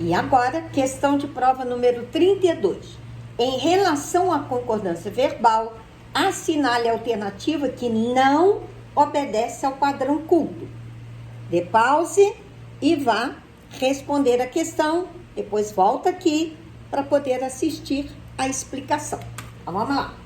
E agora, questão de prova número 32. Em relação à concordância verbal, assinale a alternativa que não obedece ao padrão culto. Dê pause e vá responder a questão, depois volta aqui para poder assistir a explicação. Então, vamos lá.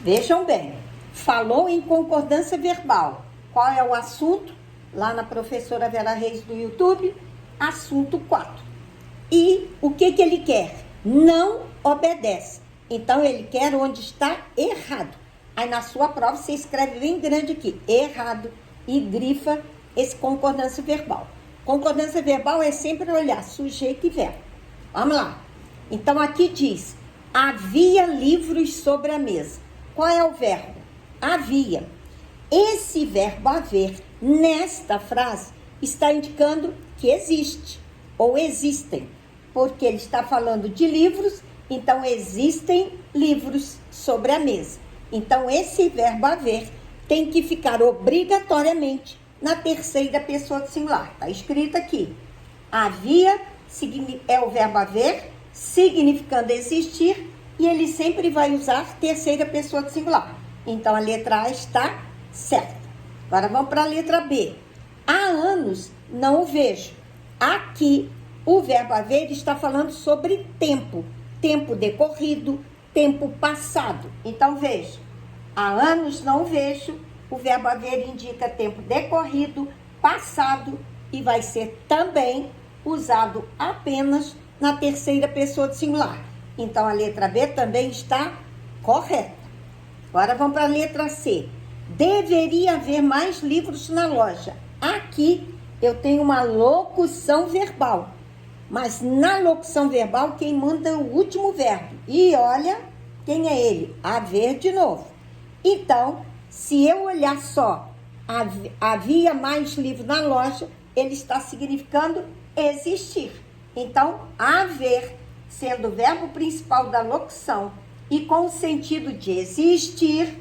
Vejam bem, falou em concordância verbal. Qual é o assunto? Lá na professora Vera Reis do YouTube, assunto 4. E o que ele quer? Não obedece. Então, ele quer onde está errado. Aí, na sua prova, você escreve bem grande aqui, errado, e grifa esse concordância verbal. Concordância verbal é sempre olhar sujeito e verbo. Vamos lá. Então, aqui diz, havia livros sobre a mesa. Qual é o verbo? Havia. Esse verbo haver, nesta frase, está indicando que existe, ou existem, porque ele está falando de livros, então existem livros sobre a mesa. Então, esse verbo haver tem que ficar obrigatoriamente na terceira pessoa do singular. Está escrito aqui. Havia é o verbo haver, significando existir, e ele sempre vai usar terceira pessoa do singular. Então, a letra A está certa. Agora, vamos para a letra B. Há anos não o vejo. Aqui, o verbo haver está falando sobre tempo. Tempo decorrido, tempo passado. Então, veja. Há anos não o vejo. O verbo haver indica tempo decorrido, passado, e vai ser também usado apenas na terceira pessoa do singular. Então, a letra B também está correta. Agora, vamos para a letra C. Deveria haver mais livros na loja. Aqui, eu tenho uma locução verbal. Mas, na locução verbal, quem manda é o último verbo. E olha, quem é ele? Haver de novo. Então, se eu olhar só, havia mais livros na loja, ele está significando existir. Então, haver, sendo o verbo principal da locução e com o sentido de existir,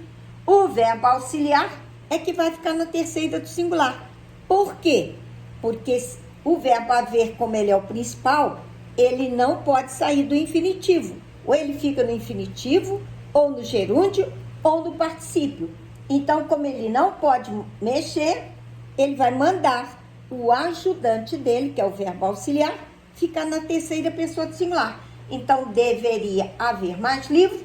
o verbo auxiliar é que vai ficar na terceira do singular. Por quê? Porque o verbo haver, como ele é o principal, ele não pode sair do infinitivo. Ou ele fica no infinitivo, ou no gerúndio, ou no particípio. Então, como ele não pode mexer, ele vai mandar o ajudante dele, que é o verbo auxiliar, ficar na terceira pessoa do singular. Então, deveria haver mais livros,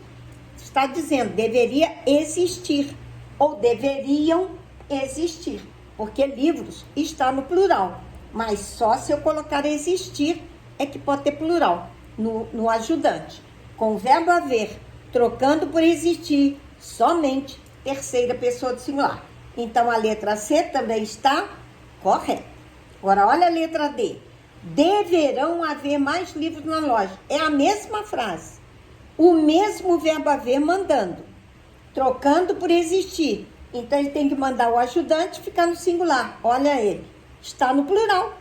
está dizendo, deveria existir, ou deveriam existir, porque livros está no plural, mas só se eu colocar existir é que pode ter plural no ajudante. Com o verbo haver, trocando por existir, somente terceira pessoa do singular. Então, a letra C também está correta. Agora, olha a letra D. Deverão haver mais livros na loja. É a mesma frase. O mesmo verbo haver mandando. Trocando por existir. Então, ele tem que mandar o ajudante ficar no singular. Olha ele. Está no plural.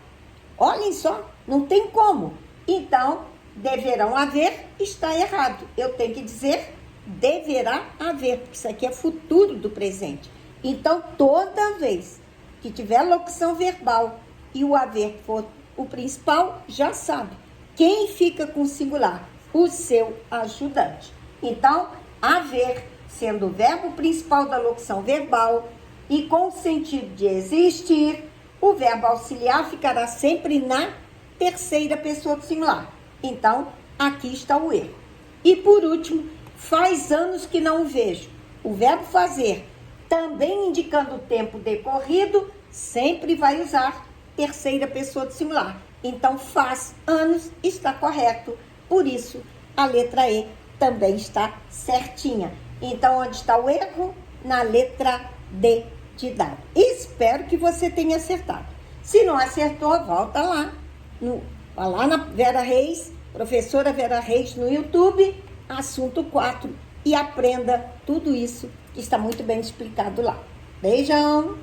Olhem só. Não tem como. Então, deverão haver está errado. Eu tenho que dizer deverá haver. Porque isso aqui é futuro do presente. Então, toda vez que tiver locução verbal e o haver for o principal, já sabe. Quem fica com o singular? O seu ajudante. Então, haver, sendo o verbo principal da locução verbal e com o sentido de existir, o verbo auxiliar ficará sempre na terceira pessoa do singular. Então, aqui está o erro. E por último, faz anos que não o vejo. O verbo fazer, também indicando o tempo decorrido, sempre vai usar terceira pessoa do singular. Então, faz anos está correto. Por isso, a letra E também está certinha. Então, onde está o erro? Na letra D de dado. Espero que você tenha acertado. Se não acertou, volta lá. Lá na Vera Reis, professora Vera Reis no YouTube, assunto 4, e aprenda tudo isso que está muito bem explicado lá. Beijão!